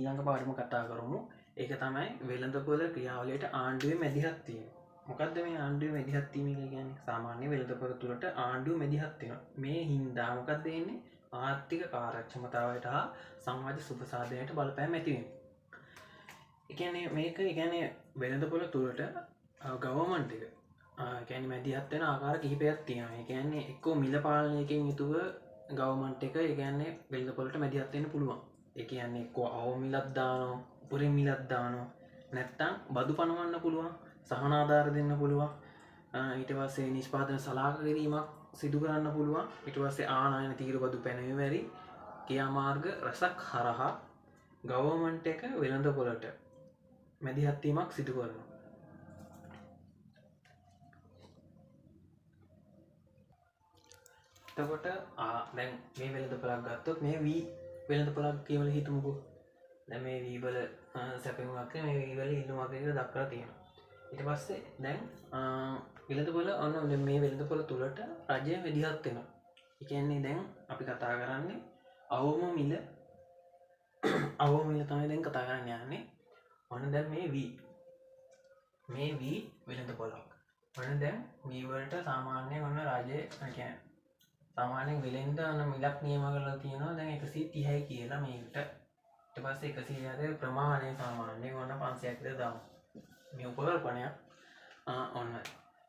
ඊළඟ පාඩම කතා කරමු. ඒක තමයි වෙළඳපොළ ක්‍රියාවලියට ආණ්ඩුවේ මැදිහත් වීම. මොකද්ද මේ ආණ්ඩුවේ මැදිහත් වීම කියන්නේ? සාමාන්‍ය වෙළඳපොළ තුලට ආණ්ඩුව මැදිහත් වෙනවා. මේ හින්දා මොකද්ද වෙන්නේ? ආර්ථික කාර්යක්ෂමතාවයට හා සමාජ සුබසාධනයට බලපෑම් ඇති වෙනවා. ඒ කියන්නේ වෙළඳපොළ තුලට ගවර්න්මන්ට් එක කියන්නේ මැදිහත් වෙන ආකාර කිහිපයක් තියෙනවා. ඒ කියන්නේ එක්කෝ මිල පාලනයකින් යුතුව ගවර්න්මන්ට් එක ඒ කියන්නේ වෙළඳපොළට මැදිහත් වෙන්න පුළුවන්. ඒ කියන්නේ එක්කෝ අවම මිලක් දානවා, උපරිම මිලක් දානවා. නැත්තම් බදු පනවන්න පුළුවන්, සහන ආධාර දෙන්න පුළුවන්. ඊට පස්සේ නිෂ්පාදන සලාක කිරීමක් සිදු කරන්න පුළුවන්. ඊට පස්සේ ආනයන තීරබදු පැනවීම වැරි ක්‍රියාමාර්ග රසක් හරහා ගවර්න්මන්ට් එක වෙළඳපොළට මැදිහත් වීමක් සිදු කරනවා. එතකොට දැන් මේ වෙළඳපොළක් ගත්තොත් මේ වී වෙළඳපොළක් කියලා හිතමුකෝ. දැන් මේ වී වල සැපයුමක් මේ වී වල ඉල්ලුමක් කියලා දක්වලා තියෙනවා. ඊට පස්සේ දැන් වෙළඳපොළ ඔන්න මේ වෙළඳපොළ තුලට රජය මැදිහත් වෙනවා. ඒ කියන්නේ දැන් අපි කතා කරන්නේ අවම මිල තමයි දැන් කතා කරන්න යන්නේ. ඔන්න දැන් මේ වී වෙළඳපොළක්. ඔන්න දැන් වී වලට සාමාන්‍යයෙන් ඔන්න රජය කියන්නේ සාමාන්‍යයෙන් වෙලෙන්ද මිලක් නියම කරලා තියෙනවා. දැන් 130යි කියලා මේකට. ඊට පස්සේ 130 ප්‍රමාණය සාමාන්‍යයෙන් ඔන්න 500ක් විතර දාමු. මේ උපකල්පනයක්. ඔන්න.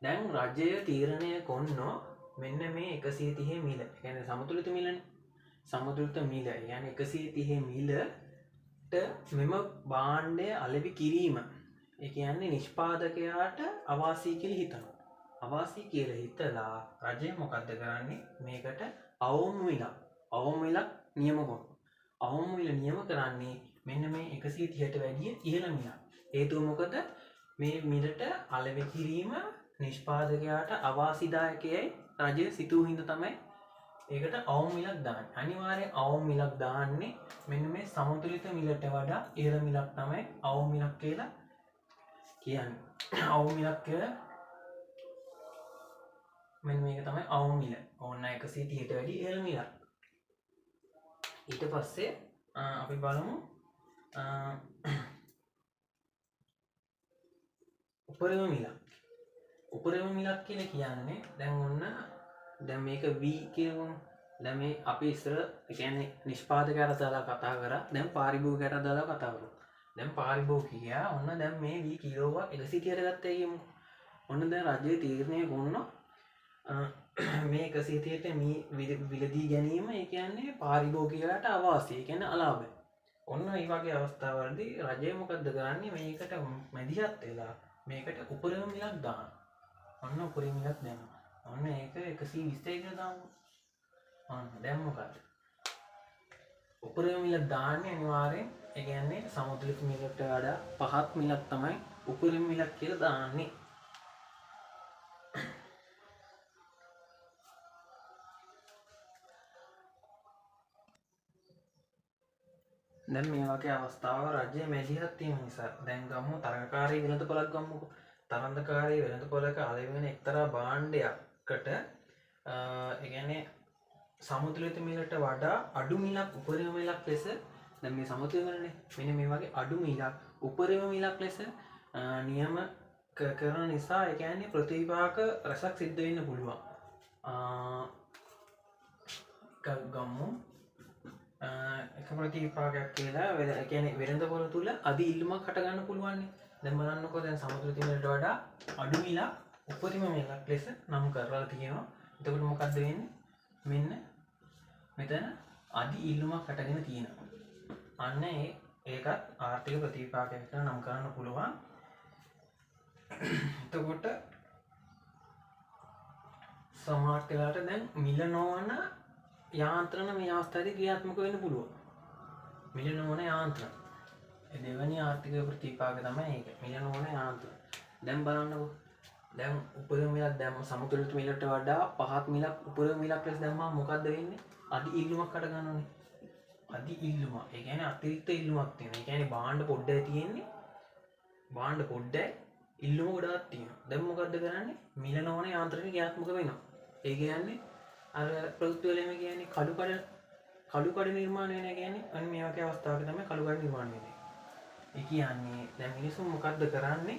දැන් රජය තීරණය කරනවා මෙන්න මේ 130 මිල. ඒ කියන්නේ සමතුලිත මිලනේ. සමතුලිත මිල. ඒ කියන්නේ 130 මිලට මෙම භාණ්ඩය අලෙවි කිරීම. ඒ කියන්නේ නිෂ්පාදකයාට අවාසි කියලා හිතනවා. අවාසි කියලා හිතලා රජය මොකද්ද කරන්නේ? මේකට අවම මිලක් නියම කරනවා. අවම මිල නියම කරන්නේ මෙන්න මේ 130ට වැඩිය ඉහළ මිලක්. හේතුව මොකද? මේ මිලට අලෙවි කිරීම නිෂ්පාදකයාට අවාසිදායකයයි රජය සිතූ හින්දා තමයි ඒකට අවම මිලක් දාන්නේ. අනිවාර්යෙන් අවම මිලක් දාන්නේ මෙන්න මේ සමතුලිත මිලට වඩා ඉහළ මිලක් තමයි අවම මිලක් කියලා කියන්නේ. අවම මිලක් කියලා මෙන්න මේක තමයි අවම මිල. ඕන්න 130ට වැඩි ඉහළ මිලක්. ඊට පස්සේ අපි බලමු උපරිම මිලක්. උපරිම මිලක් කියලා කියන්නේ දැන් ඔන්න දැන් මේක V කියමු. දැන් මේ අපි ඉස්සර කියන්නේ නිෂ්පාදකයාට දාලා කතා කරා. දැන් පාරිභෝගිකයාට දාලා කතා කරමු. දැන් පාරිභෝගිකයා ඔන්න දැන් මේ V කිලෝවක් 130ට ගත්තා කියමු. ඔන්න දැන් රජයේ තීරණය කරනවා මේ 130ට මේ විලදී ගැනීම ඒ කියන්නේ පාරිභෝගිකයාට අවාසි. ඒ කියන්නේ අලාභයි. ඔන්න මේ වගේ අවස්ථාවලදී රජය මොකද්ද කරන්නේ? මේකට මැදිහත් වෙලා මේකට උපරිම මිලක් දානවා. ඔන්න උපරිම මිලක් දෙනවා. ඔන්න ඒක 120 කියලා දාමු. ඔන්න දැන් මොකද? උපරිම මිල දාන්නේ අනිවාර්යෙන් ඒ කියන්නේ සමතුලිත මිලට වඩා පහත් මිලක් තමයි උපරිම මිලක් කියලා දාන්නේ. දැන් මේ වගේ අවස්ථාවක රජය මැදිහත් වීම නිසා දැන් ගමු තරඟකාරී වෙළඳපොළක් ගමුකෝ. තරඟකාරී වෙළඳපොළක අලෙවි වෙන එක්තරා භාණ්ඩයකට ඒ කියන්නේ සමතුලිත මිලට වඩා අඩු මිලක් උපරිම මිලක් ලෙස දැන් මේ සමතුලිත මිලනේ මෙන්න මේ වගේ අඩු මිලක් උපරිම මිලක් ලෙස නියම කරන නිසා ඒ කියන්නේ ප්‍රතිවිපාක රසක් සිද්ධ වෙන්න පුළුවන්. ගමු එක ප්‍රතිවිපාකයක් කියලා ඒ කියන්නේ වෙළඳපොළ තුල අධි ඉල්ලුමක් හට ගන්න පුළුවන් නේ. දැන් බලන්නකෝ දැන් සමතුලිත මිලට වඩා අඩු මිලක් උපරිම මිලක් ලෙස නම් කරලා තියෙනවා. එතකොට මොකද්ද වෙන්නේ? මෙන්න මෙතන අධි ඉල්ලුමක් හටගෙන තියෙනවා. අන්න ඒකත් ආර්ථික ප්‍රතිවිපාකයක් කියලා නම් කරන්න පුළුවන්. එතකොට සමහර වෙලාවට දැන් මිල නොවන යාන්ත්‍රණ මේ අවස්ථාවේදී ක්‍රියාත්මක වෙන්න පුළුවන්. මිල නොවන යාන්ත්‍රණ. ඒ දෙවෙනි ආර්ථික ප්‍රතිපාක තමයි ඒක. මිල නොවන යාන්ත්‍රණ. දැන් බලන්නකෝ. දැන් උපරිම මිලක් දැම්ම සමතුලිත මිලට වඩා පහත් මිලක් උපරිම මිලක් ලෙස දැම්මම මොකද්ද වෙන්නේ? අධි ඉල්ලුමක් හට ගන්නවනේ. අධි ඉල්ලුම. ඒ කියන්නේ අතිරික්ත ඉල්ලුමක් තියෙනවා. ඒ කියන්නේ භාණ්ඩ පොඩ්ඩයි තියෙන්නේ. භාණ්ඩ පොඩ්ඩයි ඉල්ලුම ගොඩාක් තියෙනවා. දැන් මොකද්ද කරන්නේ? මිල නොවන යාන්ත්‍රණය ක්‍රියාත්මක වෙනවා. ඒ කියන්නේ අර ප්‍රවෘත්ති වලම කියන්නේ කළු කඩ නිර්මාණය වෙන කියන්නේ අන්න මේ වගේ අවස්ථාවක තමයි කළු කඩ නිර්මාණය වෙන්නේ. ඒ කියන්නේ දැන් මිනිස්සු මොකද්ද කරන්නේ?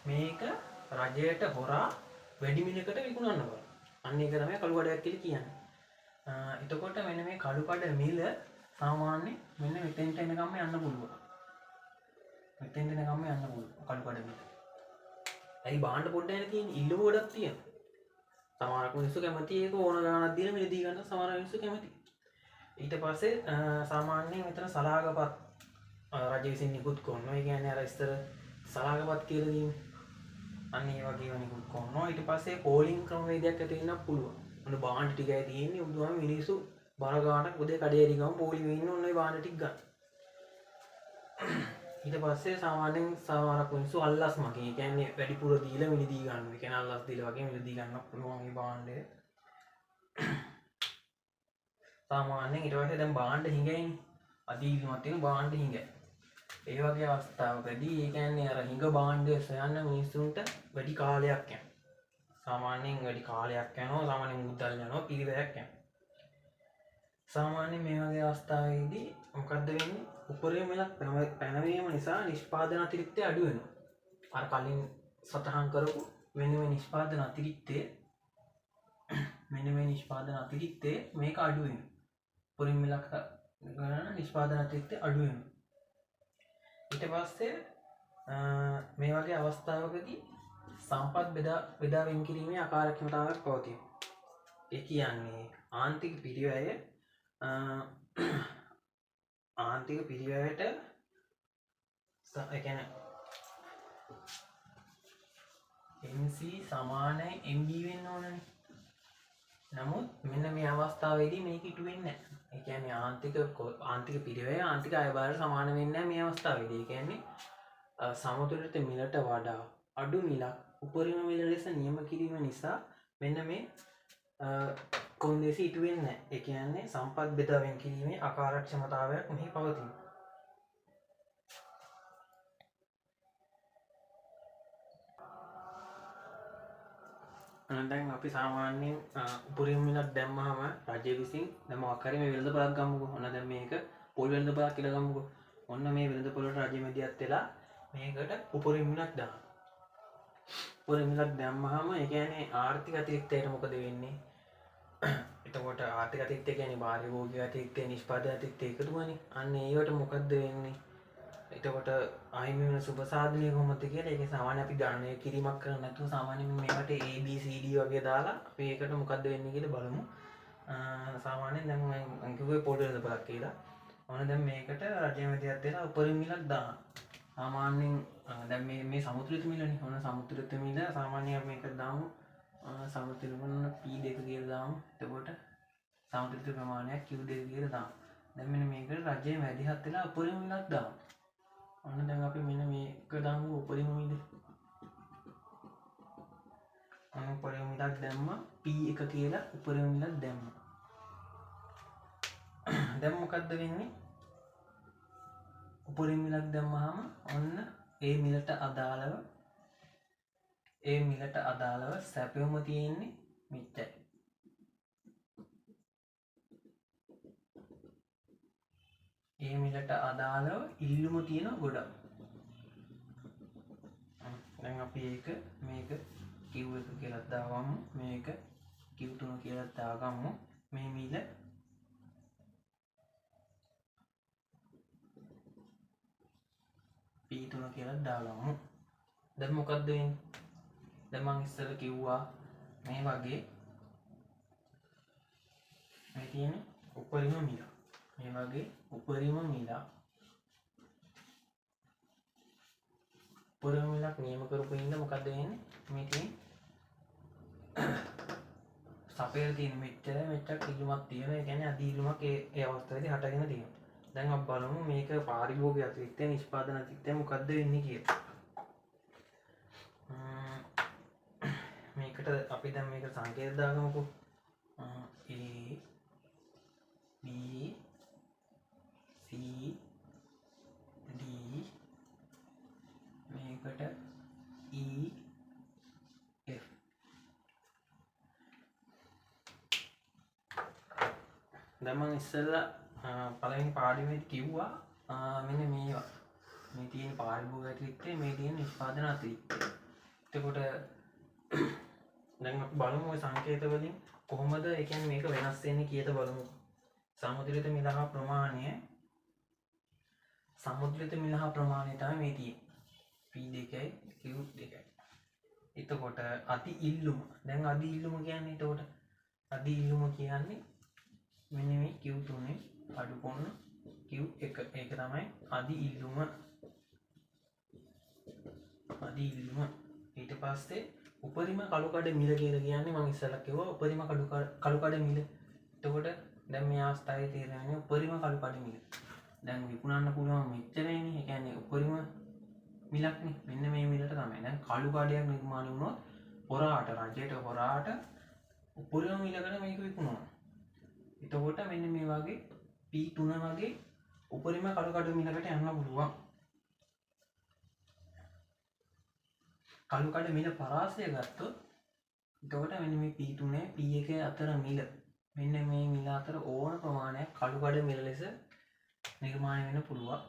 මේක රජයට හොරා වැඩි මිලකට විකුණන්න බෑ. අන්න ඒක තමයි කළු කඩයක් කියලා කියන්නේ. එතකොට මෙන්න මේ කළු කඩ මිල සාමාන්‍ය මෙන්න මෙතෙන්ට එනකම්ම යන්න පුළුවන්. මෙතෙන්ට එනකම්ම යන්න පුළුවන් කළු කඩ මිල. ඇයි බාණ්ඩ පොඩ්ඩක් නේ තියෙන්නේ? ඉල්ලුම ගොඩක් තියෙනවා. සමහර මිනිස්සු කැමති ඒක ඕන ගාණක් දීලා මිල දී ගන්න සමහර මිනිස්සු කැමති. ඊට පස්සේ සාමාන්‍යයෙන් මෙතන සලාගපත් රජ විසින් නිකුත් කරනවා. ඒ කියන්නේ අර ඉස්තර සලාගපත් කියලා දීන්නේ. අන්න ඒ වගේ නිකුත් කරනවා. ඊට පස්සේ පෝලිං ක්‍රමවේදයක් ඇති වෙන්නත් පුළුවන්. ඔන්න බාණ්ඩ ටිකයි තියෙන්නේ. උදුවම මිනිස්සු බර ගාණක් උදේ කඩේ හරි ගම පෝලිමේ ඉන්න ඔන්න ඔය බාණ්ඩ ටික ගන්න. ඊට පස්සේ සාමාන්‍යයෙන් සමහර මිනිස්සු අල්ලස් මගේ. ඒ කියන්නේ වැඩිපුර දීලා මිල දී ගන්නවා. ඒ කියන්නේ අල්ලස් දීලා වගේ මිල දී ගන්නත් පුළුවන් මේ බාණ්ඩය. සාමාන්‍යයෙන් ඊට පස්සේ දැන් බාණ්ඩ හිඟයිනේ. අදීවිමත් තියෙන බාණ්ඩ හිඟයි. ඒ වගේ අවස්ථාවකදී ඒ කියන්නේ අර හිඟ බාණ්ඩය සොයන්න මිනිස්සුන්ට වැඩි කාලයක් යනවා. සාමාන්‍යයෙන් වැඩි කාලයක් යනවා. සාමාන්‍යයෙන් මුදල් යනවා, පිරිවැයක් යනවා. සාමාන්‍යයෙන් මේ වගේ අවස්ථාවේදී මොකද්ද වෙන්නේ? උපරිම මිලක් පැනවීම නිසා නිෂ්පාදන අතිරික්තය අඩු වෙනවා. අර කලින් සටහන් කරපු මෙන්න මේ නිෂ්පාදන අතිරික්තය මේක අඩු වෙනවා. උපරිම මිලක් ගණන නිෂ්පාදන අතිරික්තය අඩු වෙනවා. ඊට පස්සේ මේ වගේ අවස්ථාවකදී සම්පත් බෙදා වෙන් කිරීමේ අකාර්යක්ෂමතාවයක් පවතිනවා. ඒ කියන්නේ ආන්තික පිරිවැය ආන්තික පිරිවැයට ඒ කියන්නේ MC සමානයි MB වෙන්න ඕනනේ. නමුත් මෙන්න මේ අවස්ථාවේදී මේක ඉටු වෙන්නේ නැහැ. ඒ කියන්නේ ආන්තික පිරිවැය ආන්තික අයබාරයට සමාන වෙන්නේ නැහැ මේ අවස්ථාවේදී. ඒ කියන්නේ සමතුලිත මිලට වඩා අඩු මිලක් උපරිම මිල ලෙස නියම කිරීම නිසා මෙන්න මේ කොන්දේසි ඉටු වෙන්නේ නැහැ. ඒ කියන්නේ සම්පත් බෙදා වෙන් කිරීමේ අකාර්යක්ෂමතාවයක් මෙහි පවතිනවා. දැන් අපි සාමාන්‍යයෙන් උපරිම මිලක් දැම්මහම රජය විසින් දැන් මොකක් හරි මේ වෙළඳපොළක් ගමුකෝ. ඔන්න දැන් මේක පොල් වෙළඳපොළක් කියලා ගමුකෝ. ඔන්න මේ වෙළඳපොළට රජය මැදිහත් වෙලා මේකට උපරිම මිලක් දානවා. උපරිම මිලක් දැම්මහම ඒ කියන්නේ ආර්ථික අතිරික්තයට මොකද වෙන්නේ? එතකොට ආර්ථික අතිරික්තය කියන්නේ පාරිභෝගික අතිරික්තය, නිෂ්පාදන අතිරික්තය එකතුවනේ. අන්න ඒවට මොකද්ද වෙන්නේ? එතකොට අහිමි වෙන සුබ සාධනය කොහොමද කියලා ඒක සාමාන්‍ය අපි ගණනය කිරීමක් කරන්නේ නැතුව සාමාන්‍යයෙන් මේකට A B C D වගේ දාලා අපි ඒකට මොකද්ද වෙන්නේ කියලා බලමු. සාමාන්‍යයෙන් දැන් මම කිව්වේ පොල් වෙළඳපොළක් කියලා. ඔන්න දැන් මේකට රජය මැදිහත් වෙලා උපරිම මිලක් දානවා. සාමාන්‍යයෙන් දැන් මේ සමුද්‍රිත මිලනේ. ඔන්න සමුද්‍රිත මිල සාමාන්‍යයෙන් අපි මේකට දාමු සමුද්‍රිත මිල P2 කියලා දාමු. එතකොට සමුද්‍රිත ප්‍රමාණයක් Q2 කියලා දාමු. දැන් මෙන්න මේකට රජය මැදිහත් වෙලා උපරිම මිලක් දාමු. ඔන්න දැන් අපි මෙන්න මේක දාමු උපරිම මිල. උපරිම මිලක් දැම්මා P1 කියලා උපරිම මිලක් දැම්මා. දැන් මොකද්ද වෙන්නේ? උපරිම මිලක් දැම්මහම ඔන්න ඒ මිලට අදාළව සැපයුම තියෙන්නේ මෙච්චරයි. ඒ මිලට අදාළව ඉල්ලුම තියෙන ගොඩක්. දැන් අපි මේක Q1 කියලා දාගමු. මේක Q2 කියලා දාගමු. මේ මිල P3 කියලා දාගමු. දැන් මොකද්ද වෙන්නේ? දැන් මම ඉස්සර කිව්වා මේ වගේ මේ තියෙන උපරිම මිල. මේ වගේ උපරිම මිලක් නියම කරපු ඉන්න මොකද්ද වෙන්නේ? මේ තියෙන සපේර තියෙන මෙච්චර ඉල්ලුමක් තියෙනවා. ඒ කියන්නේ අධි ඉල්ලුමක් ඒ අවස්ථාවේදී හටගෙන තියෙනවා. දැන් අපි බලමු මේක පාරිභෝගික අතිරික්තය, නිෂ්පාදන අතිරික්තය මොකද්ද වෙන්නේ කියලා. මේකට අපි දැන් මේක සංකේත දාගමුකෝ. A B C D මේකට E F. දැන් මම ඉස්සෙල්ලා පළවෙනි පාඩමේදී කිව්වා මෙන්න මේවා මේ තියෙන පාරිභෝගික අතිරික්තය මේ තියෙන නිෂ්පාදන අතිරික්තය. එතකොට දැන් අපි බලමු ওই සංකේත වලින් කොහොමද ඒ කියන්නේ මේක වෙනස් වෙන්නේ කීයද බලමු. සමුද්‍රිත මිල හා ප්‍රමාණය තමයි මේ තියෙන්නේ. P2යි Q2යි. එතකොට අති ඉල්ලුම. දැන් අධි ඉල්ලුම කියන්නේ එතකොට අධි ඉල්ලුම කියන්නේ මෙන්න මේ Q3 අඩු කොන්න Q1 ඒක තමයි අධි ඉල්ලුම. ඊට පස්සේ උපරිම කළු කඩ මිල කියලා කියන්නේ මම ඉස්සෙල්ලා කිව්වා උපරිම කළු කඩ මිල. එතකොට දැන් මේ අවස්ථාවේ තේරෙන්නේ උපරිම කළු කඩ මිල. දැන් විකුණන්න පුළුවන් මෙච්චරයිනේ. ඒ කියන්නේ උපරිම මිලක්නේ. මෙන්න මේ මිලට තමයි. දැන් කළු කඩයක් නිර්මාණය වුණොත් හොරාට රජයට හොරාට උපරිම මිලකට මේක විකුණනවා. එතකොට මෙන්න මේ වගේ P3 වගේ උපරිම කළු කඩ මිලකට යන්න පුළුවන්. කළු කඩ මිල පරාසය ගත්තොත් එතකොට මෙන්න මේ P3 P1 අතර මිල මෙන්න මේ මිල අතර ඕන ප්‍රමාණයක් කළු කඩ මිල ලෙස නිර්මාණය වෙන්න පුළුවන්.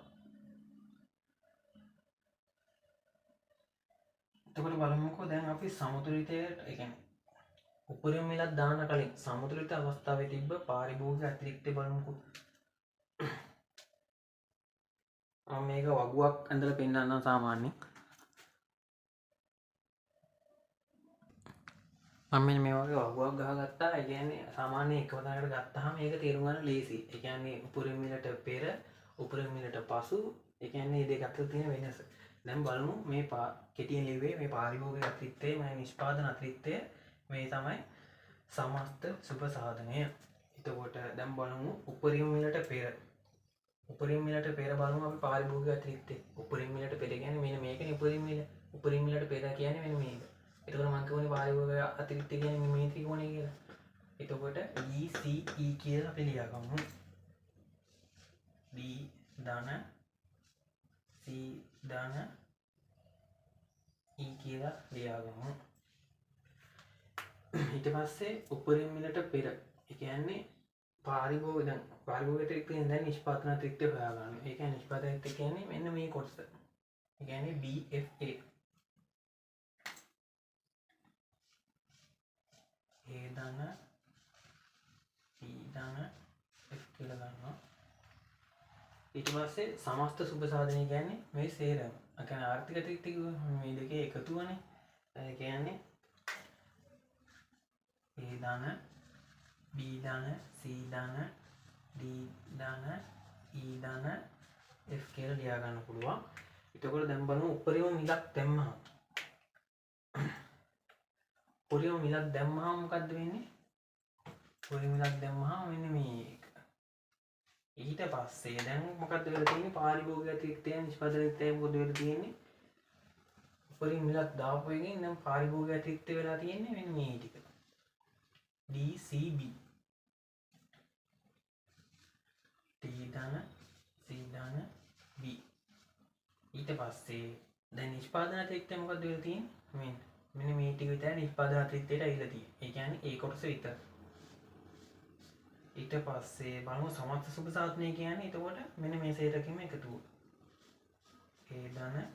එතකොට බලමුකෝ දැන් අපි සමුද්‍රිතයට ඒ කියන්නේ උපරිම මිලක් දාන්න කලින් සමුද්‍රිත අවස්ථාවේ තිබ්බ පාරිභෝගික අතිරික්තය බලමුකෝ. මම මේක වගුවක් ඇඳලා පෙන්නන්නම් සාමාන්‍යයෙන්. මම මේ වගේ වගුවක් ගහගත්තා. ඒ කියන්නේ සාමාන්‍ය එකම තැනකට ගත්තාම මේක තේරුම් ගන්න ලේසි. ඒ කියන්නේ උපරිම මිලට පෙර උපරිම මිලට පසු ඒ කියන්නේ මේ දෙක අතර තියෙන වෙනස. දැන් බලමු මේ කෙටියෙන් ලිව්වේ මේ පාරිභෝගික අතිරික්තය මේ නිෂ්පාදන අතිරික්තය මේ තමයි සමස්ත සුබ සාධනය. එතකොට දැන් බලමු උපරිම මිලට පෙර බලමු අපි පාරිභෝගික අතිරික්තය. උපරිම මිලට පෙර කියන්නේ මෙන්න මේකනේ උපරිම මිල. උපරිම මිලට පෙර කියන්නේ මෙන්න මේක. එතකොට මම කියවනේ පාරිභෝගික අතිරික්තය කියන්නේ මේ ත්‍රිකෝණය කියලා. එතකොට DCE කියලා අපි ලියාගමු. D ධන C ධන E කියලා ලියාගමු. ඊට පස්සේ උපරිම මිලට පෙර ඒ කියන්නේ පාරිභෝගික අතිරික්තයෙන් දැන් නිෂ්පාදන අතිරික්තය හොයාගන්න. ඒ කියන්නේ නිෂ්පාදන අතිරික්තය කියන්නේ මෙන්න මේ කොටස. ඒ කියන්නේ BFA A ධන C ධන F කියලා ගන්නවා. ඊට පස්සේ සමස්ත සුබ සාධනය කියන්නේ මේ සේරම. ඒ කියන්නේ ආර්ථික අතිරික්තය මේ දෙකේ එකතුවනේ. ඒ කියන්නේ A ධන B ධන C ධන D ධන E ධන F කියලා ලියා ගන්න පුළුවන්. එතකොට දැන් බලමු උපරිම මිලක් දැම්මහම මොකද්ද වෙන්නේ? උපරිම මිලක් දැම්මහම මෙන්න මේක. ඊට පස්සේ දැන් මොකද්ද වෙලා තියෙන්නේ? පාරිභෝගික අතිරික්තය නිෂ්පාදන අතිරික්තය මොකද වෙලා තියෙන්නේ? උපරිම මිලක් දාපු එකෙන් දැන් පාරිභෝගික අතිරික්තය වෙලා තියෙන්නේ මෙන්න මේ ටික. DCB D ධන C ධන B. ඊට පස්සේ දැන් නිෂ්පාදන අතිරික්තය මොකද වෙලා තියෙන්නේ? මෙන්න මේ ටික විතරයි නිෂ්පාදන අතිරික්තයට ඇවිල්ලා තියෙන්නේ. ඒ කියන්නේ ඒ කොටස විතර. ඊට පස්සේ බලමු සමස්ත සුබ සාධනය කියන්නේ එතකොට මෙන්න මේ සේරකෙම එකතුව. A ධන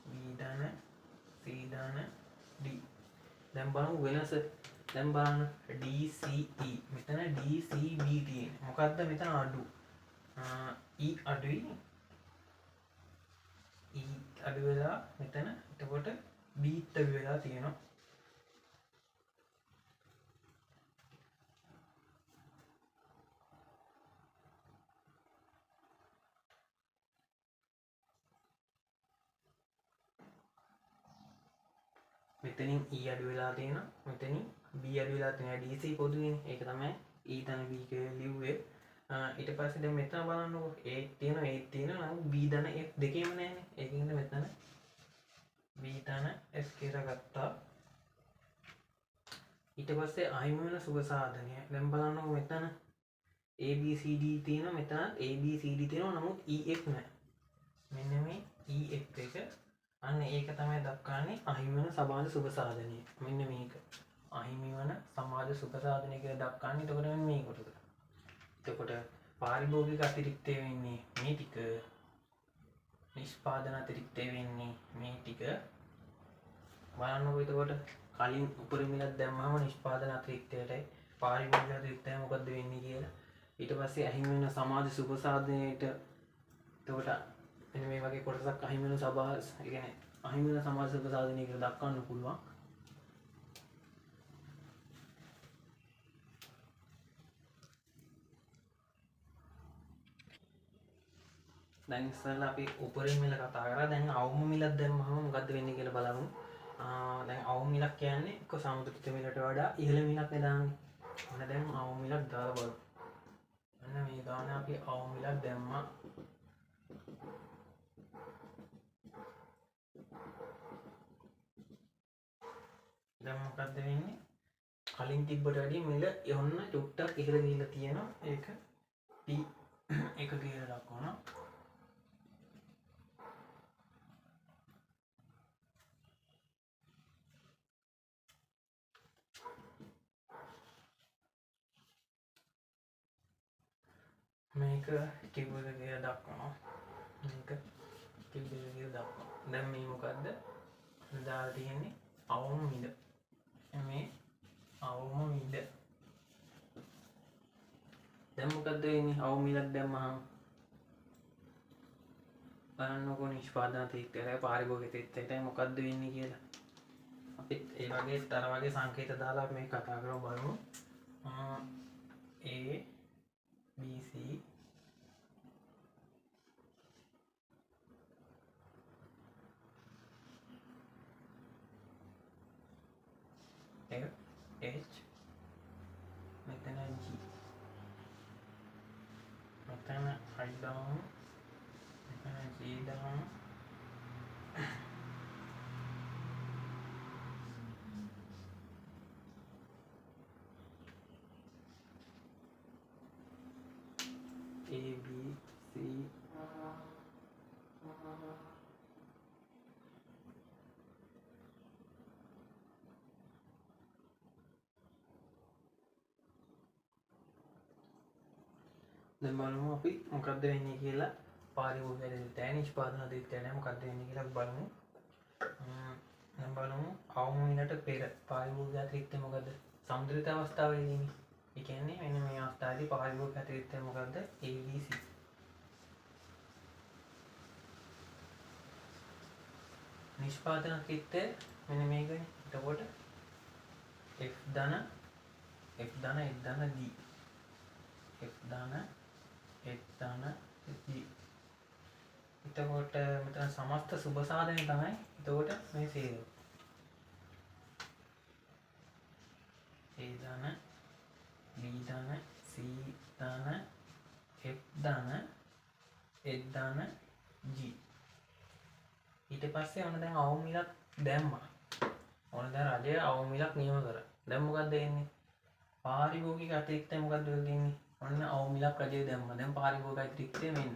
B ධන C ධන D. දැන් බලමු වෙනස. දැන් බලන්න DCE මෙතන DCB තියෙන්නේ. මොකද්ද මෙතන අඩු? E අඩුයි. E අඩු වෙලා මෙතන එතකොට B අඩු වෙලා තියෙනවා. මෙතනින් E අඩු වෙලා තියෙනවා. මෙතනින් B අඩු වෙලා තියෙනවා. DC පොදුනේ. ඒක තමයි E ධන B කියලා ලිව්වේ. ඊට පස්සේ දැන් මෙතන බලන්නකො A තියෙනවා නම් B ධන F දෙකේම නැහැනේ. ඒකින්ද මෙතන B ධන F කියලා ගත්තා. ඊට පස්සේ අහිමි වෙන සුබ සාධනය. දැන් බලන්නකො මෙතන ABCD තියෙනවා. මෙතන ABCD තියෙනවා. නමුත් EF නැහැ. මෙන්න මේ EF එක අන්න ඒක තමයි දක්වන්නේ අහිමි වන සමාජ සුබ සාධනය. මෙන්න මේක. අහිමි වන සමාජ සුබ සාධනය කියලා දක්වන්නේ. එතකොට මෙන්න මේ කොටස. එතකොට පාරිභෝගික අතිරික්තය වෙන්නේ මේ ටික, නිෂ්පාදන අතිරික්තය වෙන්නේ මේ ටික. බලන්නකො එතකොට කලින් උපරිම මිලක් දැම්මම නිෂ්පාදන අතිරික්තයටයි පාරිභෝගික අතිරික්තය මොකද්ද වෙන්නේ කියලා. ඊට පස්සේ අහිමි වෙන සමාජ සුභසාධනයට එතකොට මෙන්න මේ වගේ කොටසක් අහිමි වෙන සභා, ඒ කියන්නේ අහිමි වෙන සමාජ සුභසාධනය කියලා දක්වන්න පුළුවන්. දැන් ඉස්සෙල්ලා අපි උපරිම මිල කතා කරා. දැන් අවම මිලක් දැම්මම මොකද්ද වෙන්නේ කියලා බලමු. දැන් අවම මිලක් කියන්නේ එක්ක සමුද්‍රිත මිලට වඩා ඉහළ මිලක් නෙදාන්නේ. ඔන්න දැන් අවම මිලක් දාලා බලමු. ඔන්න මේ ගාන අපි අවම මිලක් දැම්මා. දැන් මොකද්ද වෙන්නේ? කලින් තිබ්බට වැඩිය මිල යොන්න චුට්ටක් ඉහළ ගිහිල්ලා තියෙනවා. ඒක P එක කියලා දක්වනවා. මේක කිව්වද කියලා දක්වනවා. මේක කිව්වද කියලා දක්වනවා. දැන් මේ මොකද්ද? දාලා තියෙන්නේ අවම මිල. මේ අවම මිල. දැන් මොකද්ද වෙන්නේ? අවම මිලක් දැම්මහම බලන්නකො නිෂ්පාදන අතිරික්තයටයි පාරිභෝගික අතිරික්තයටයි මොකද්ද වෙන්නේ කියලා. අපි ඒ වගේ තර වගේ සංකේත දාලා මේ කතා කරමු බලමු. A B C F H මෙතන G මෙතන I down මෙතන G down A B C දැන් බලමු අපි මොකද්ද වෙන්නේ කියලා. පාරිභෝගික අතිරික්තය නිෂ්පාදන අතිරික්තය මොකද්ද වෙන්නේ කියලා බලමු. දැන් බලමු අවම මිලට පෙර පාරිභෝගික අතිරික්තය මොකද්ද? සමුද්‍රිත අවස්ථාවේදී. ඒ කියන්නේ මෙන්න මේ අවස්ථාවේදී පාරිභෝගික අතිරික්තය මොකද්ද? ABC. නිෂ්පාදන අතිරික්තය මෙන්න මේකනේ. එතකොට F ධන F ධන H ධන G F ධන H ධන G. එතකොට මෙතන සමස්ත සුභ සාධනය තමයි. එතකොට මේ සේරුව A ධන B ධන C ධන F ධන H ධන G. ඊට පස්සේ ඔන්න දැන් අවම මිලක් දැම්මා. ඔන්න දැන් රජය අවම මිලක් නියම කරා. දැන් මොකද්ද වෙන්නේ? පාරිභෝගික අතිරික්තය මොකද්ද වෙන්නේ? ඔන්න අවම මිලක් රජය දැම්මා. දැන් පාරිභෝගික අතිරික්තය මෙන්න.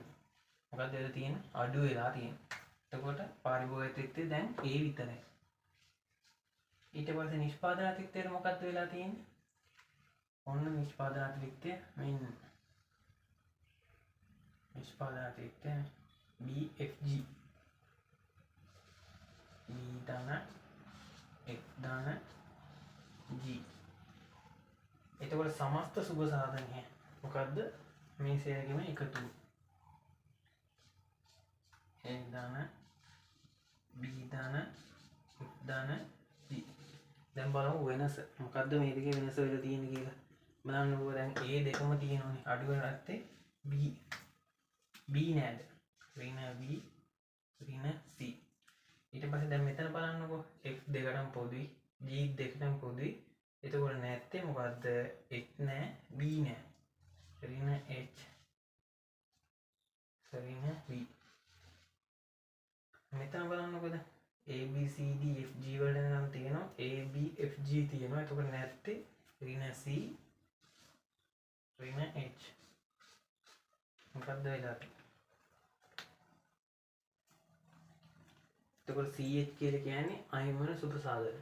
මොකද්ද වෙලා තියෙන්නේ? අඩු වෙලා තියෙන්නේ. එතකොට පාරිභෝගික අතිරික්තය දැන් A විතරයි. ඊට පස්සේ නිෂ්පාදන අතිරික්තයට මොකද්ද වෙලා තියෙන්නේ? ඔන්න නිෂ්පාදන අතිරික්තය මෙන්න. නිෂ්පාදන අතිරික්තය BFG. B ධන F ධන G. එතකොට සමස්ත සුභ සාධනය මොකද්ද? මේ සේරගෙම එකතු. A ධන B ධන F ධන G. දැන් බලමු වෙනස මොකද්ද මේ දෙකේ වෙනස වෙලා තියෙන්නේ කියලා. බලන්නකෝ දැන් A දෙකම තියෙනවානේ. අඩු වෙන නැත්තේ B. B නේද? ඍණ B ඍණ C. ඊට පස්සේ දැන් මෙතන බලන්නකෝ F දෙකටම පොදුයි G දෙකටම පොදුයි. එතකොට නැත්තේ මොකද්ද? H නෑ B නෑ. ඍණ H ඍණ B. මෙතන බලන්නකො දැන් A B C D F G වල නම් තියෙනවා A B F G තියෙනවා. එතකොට නැත්තේ ඍණ C ඍණ H. මොකද්ද වෙලා තියෙන්නේ? එතකොට CH කියලා කියන්නේ අහිමි වෙන සුභ සාධන.